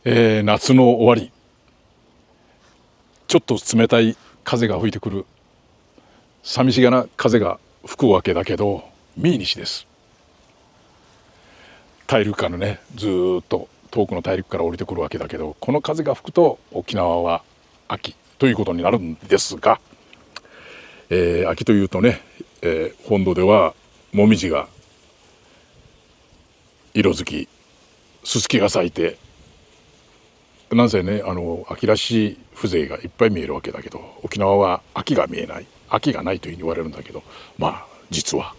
夏の終わり、ちょっと冷たい風が吹いてくる、寂しげな風が吹くわけだけど、三西です。大陸からね、ずっと遠くの大陸から降りてくるわけだけど、この風が吹くと沖縄は秋ということになるんですが、秋というとね、本土ではもみじが色づき、すすきが咲いて、なんせね、秋らしい風情がいっぱい見えるわけだけど、沖縄は秋が見えない、秋がないというふうに言われるんだけど、まあ実は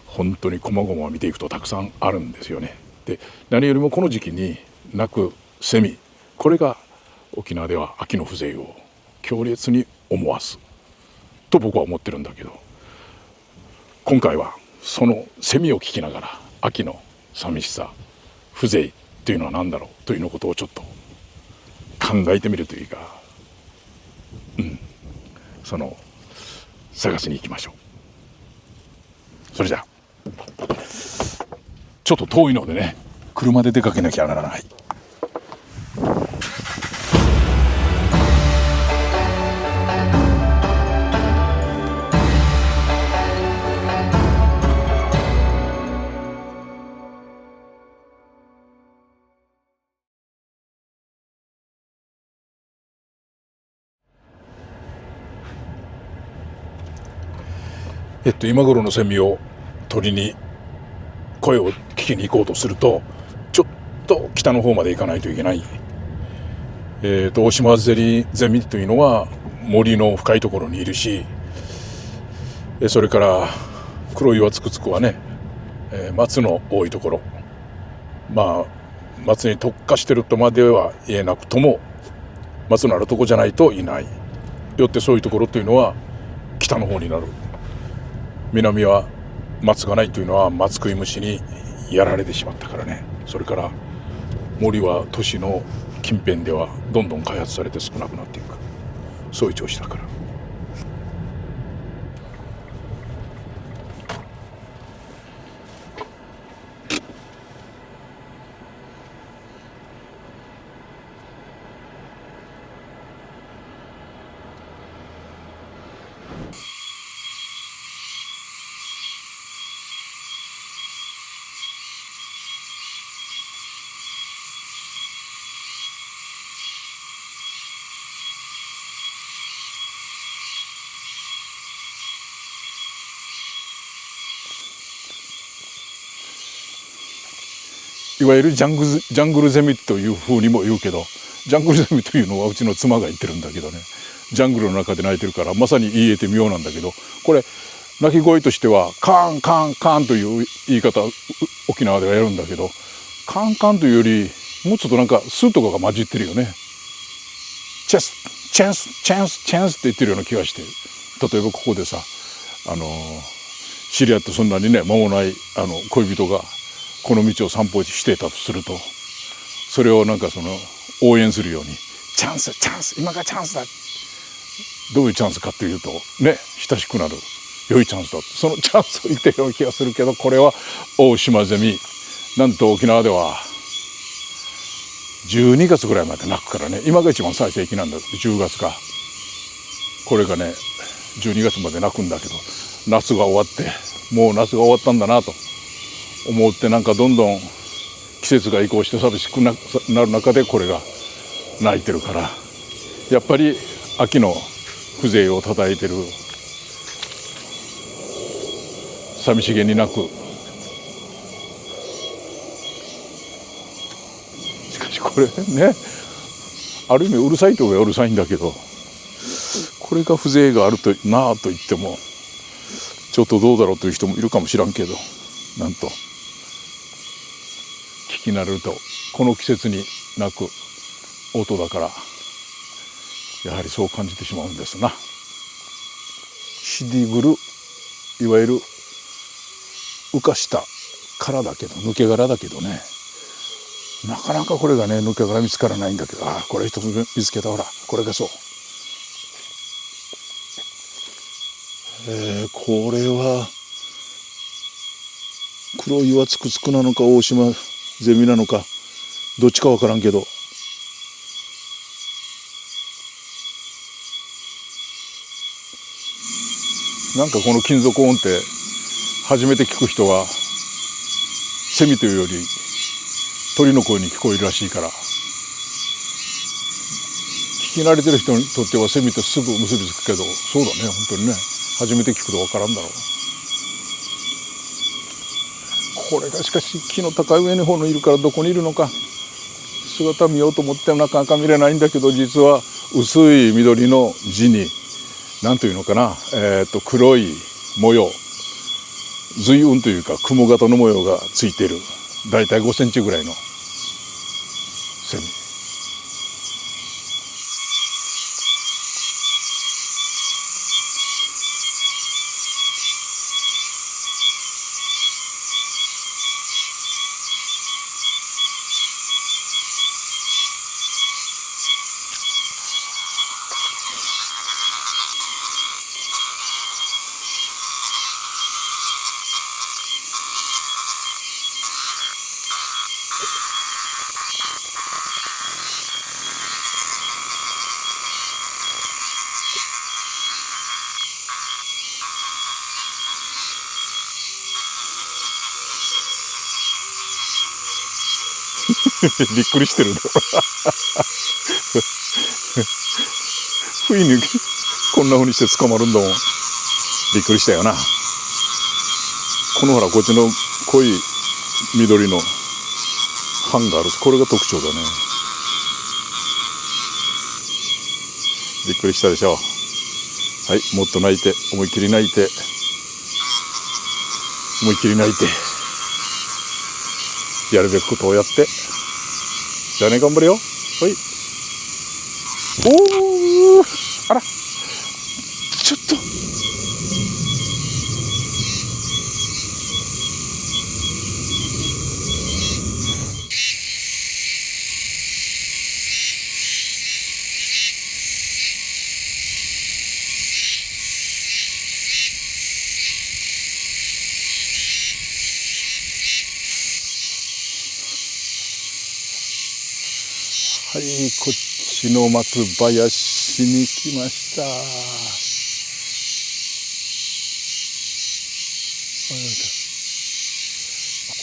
本当に細々見ていくとたくさんあるんですよね。で、何よりもこの時期に鳴くセミ、これが沖縄では秋の風情を強烈に思わすと僕は思ってるんだけど、今回はそのセミを聞きながら秋の寂しさ、風情というのは何だろうというのことをちょっと考えてみるというか、その探しに行きましょう。それじゃあちょっと遠いのでね、車で出かけなきゃならない。今頃のセミを鳥に声を聞きに行こうとすると、ちょっと北の方まで行かないといけない。オオシマゼミというのは森の深いところにいるし、それから黒岩つくつくはね、松の多いところ、まあ松に特化してるとまでは言えなくとも、松のあるとこじゃないといない。よってそういうところというのは北の方になる。南は松がないというのは松食い虫にやられてしまったからね。それから森は都市の近辺ではどんどん開発されて少なくなっていく、そういう調子だから。いわゆるジャングルゼミというふうにも言うけど、ジャングルゼミというのはうちの妻が言ってるんだけどね、ジャングルの中で鳴いてるからまさに言えて妙なんだけど、これ鳴き声としてはカーンカーンカーンという言い方、沖縄ではやるんだけど、カーンカーンというよりもうちょっとなんかスとかが混じってるよね。チェスチェンスチェンスチェンスって言ってるような気がして、例えばここでさ、知り合ってそんなにね間もない恋人がこの道を散歩してたとすると、それをなんかその応援するように、チャンスチャンス、今がチャンスだ、どういうチャンスかというとね、親しくなる良いチャンスだ、そのチャンスを言ってるような気がするけど、これはオオシマゼミ、なんと沖縄では12月ぐらいまで鳴くからね、今が一番最盛期なんだ。10月か、これがね12月まで鳴くんだけど、夏が終わって、もう夏が終わったんだなと思って、なんかどんどん季節が移行して寂しくなる中でこれが鳴いてるから、やっぱり秋の風情をたたえてる、寂しげに鳴く。しかしこれね、ある意味うるさいといえばうるさいんだけど、これが風情があるとなあと言ってもちょっとどうだろうという人もいるかもしらんけど、なんと聞き慣れるとこの季節に鳴く音だから、やはりそう感じてしまうんですな。シディグル、いわゆる浮かした殻だけど、抜け殻だけどね、なかなかこれがね抜け殻見つからないんだけど、ああこれ一つ見つけた、ほらこれがそう。これは黒岩つくつくなのか大島ゼミなのかどっちかわからんけど、なんかこの金属音って初めて聞く人はセミというより鳥の声に聞こえるらしいから、聞き慣れてる人にとってはセミとすぐ結びつくけど、そうだね、本当にね、初めて聞くと分からんだろう。これがしかし木の高い上の方にいるから、どこにいるのか姿見ようと思ってもなかなか見れないんだけど、実は薄い緑の地に何というのかな、黒い模様、随雲というか雲型の模様がついている、だいたい5センチぐらいのセミ。びっくりしてるだろ不意にこんな風にして捕まるんだもん。びっくりしたよな。このほらこっちの濃い緑の斑がある、これが特徴だね。びっくりしたでしょ。はい、もっと泣いて、思いっきり泣いて、思いっきり泣いて、やるべきことをやって、じゃあね、頑張れよ。はい。おー、あら、ちょっと。はい、こっちの松林に来ました。こ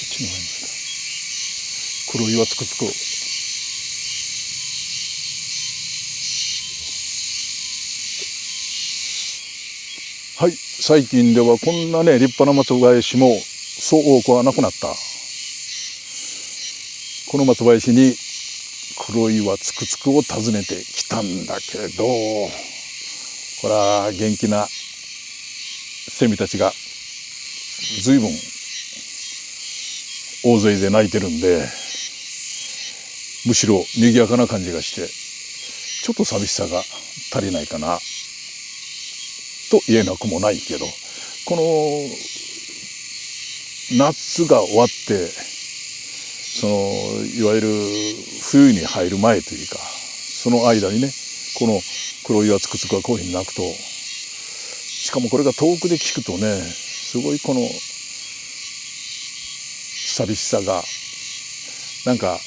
っちの方に来た。黒岩つくつく。はい、最近ではこんなね、立派な松林もそう多くはなくなった。この松林に黒岩つくつくを訪ねてきたんだけど、これは元気なセミたちが随分大勢で鳴いてるんで、むしろ賑やかな感じがして、ちょっと寂しさが足りないかなと言えなくもないけど、この夏が終わって、そのいわゆる冬に入る前というか、その間にね、この黒岩つくつくがこういうふうに鳴くと、しかもこれが遠くで聞くとね、すごいこの寂しさがなんか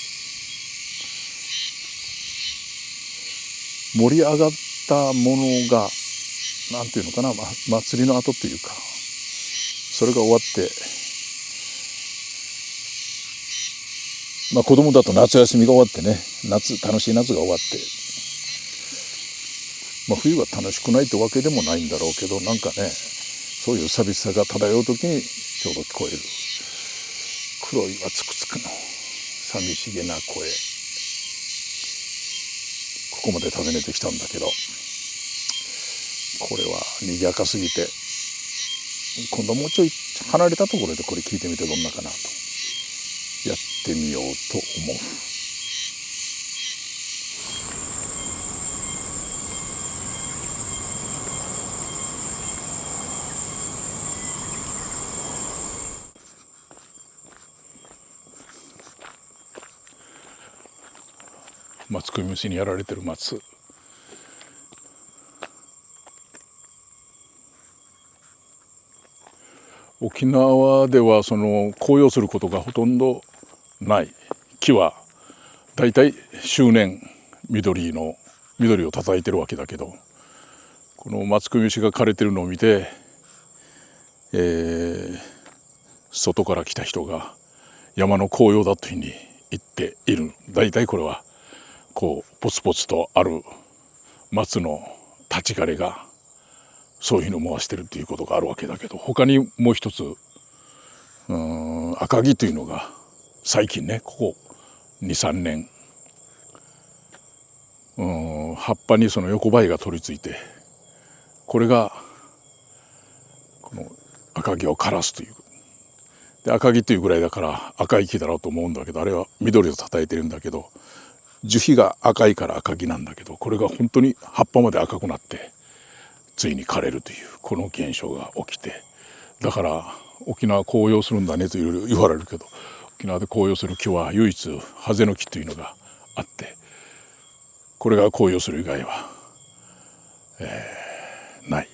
盛り上がったものが、なんていうのかな、祭りの後というか、それが終わって、子供だと夏休みが終わってね、楽しい夏が終わって、冬が楽しくないってわけでもないんだろうけど、なんかね、そういう寂しさが漂う時にちょうど聞こえる黒岩つくつくの寂しげな声、ここまで訪ねてきたんだけど、これは賑やかすぎて、今度もうちょい離れたところでこれ聞いてみてどんなかなと、やってみようと思う。マツクミムシにやられてる松。沖縄ではその紅葉することがほとんどない。木はだいたい周年緑を叩いてるわけだけど、このマツクミムシが枯れてるのを見て、外から来た人が山の紅葉だというふうに言っている。大体これはこうポツポツとある松の立ち枯れがそういうのを思わしてるっていうことがあるわけだけど、他にもう一つ赤城というのが最近ね、ここ 2,3 年葉っぱにその横ばいが取り付いて、これがこの赤城を枯らすという。で赤城というぐらいだから赤い木だろうと思うんだけど、あれは緑をたたえてるんだけど、樹皮が赤いから赤城なんだけど、これが本当に葉っぱまで赤くなってついに枯れるというこの現象が起きて、だから沖縄は紅葉するんだねという言われるけど、沖縄で紅葉する木は唯一ハゼの木というのがあって、これが紅葉する以外は、ない。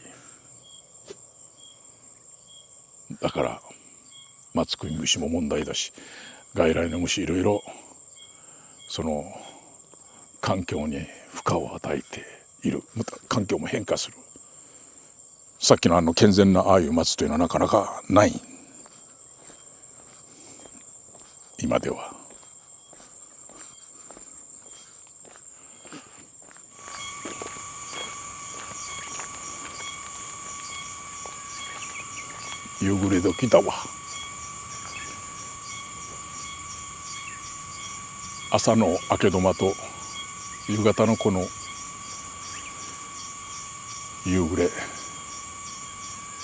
だからマツクイムシも問題だし、外来の虫いろいろその環境に負荷を与えている。また環境も変化する。さっきの健全なああいう松というのはなかなかない、今では。夕暮れ時だわ。朝の明け戸間と夕方のこの夕暮れ、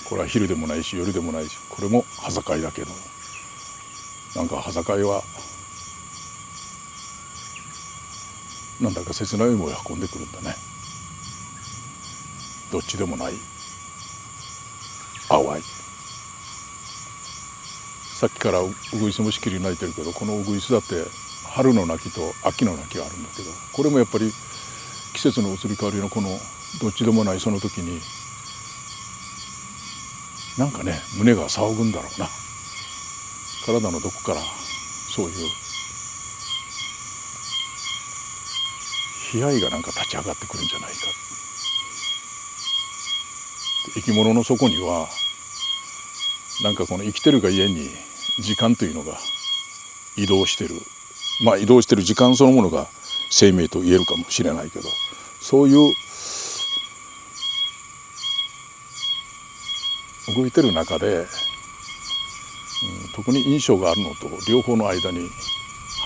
これは昼でもないし夜でもないし、これも端境だけど、なんか端境はなんだか切ない思いを運んでくるんだね。どっちでもない淡い。さっきからウグイスもしきり鳴いてるけど、このウグイスだって春の鳴きと秋の鳴きがあるんだけど、これもやっぱり季節の移り変わりのこのどっちでもないその時に、なんかね胸が騒ぐんだろうな。体のどこからそういう悲哀がなんか立ち上がってくるんじゃないか。生き物の底にはなんかこの生きてるがゆえに時間というのが移動してる、まあ移動してる時間そのものが生命と言えるかもしれないけど、そういう動いてる中で、特に印象があるのと両方の間に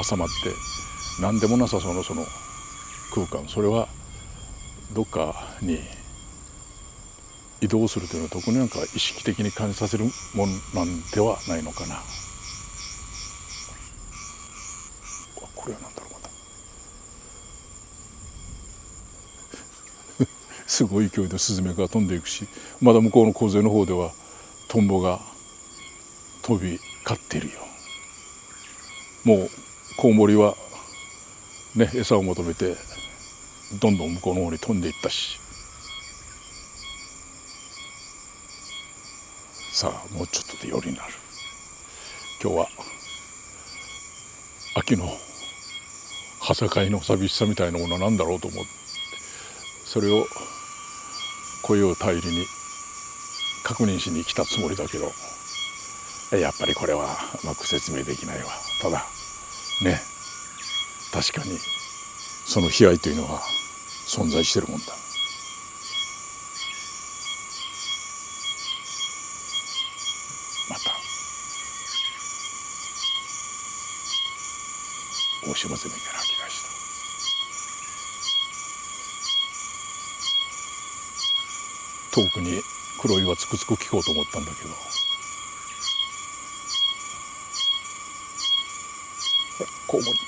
挟まって何でもなさそうなその空間、それはどっかに移動するというのは特になんか意識的に感じさせるものなんではないのかな。これは何だろう、またすごい勢いでスズメが飛んでいくし、まだ向こうの洪水の方ではトンボが飛び交っているよ。もうコウモリはね餌を求めてどんどん向こうの方に飛んでいったし、さあもうちょっとで夜になる。今日は秋の端境の寂しさみたいなものは何だろうと思って、それを声を頼りに確認しに来たつもりだけど、やっぱりこれはうまく説明できないわ。ただね、確かにその悲哀というのは存在してるもんだ。また大島ゼミから吐き出した。遠くに黒岩つくつく聞こうと思ったんだけど、コウモリ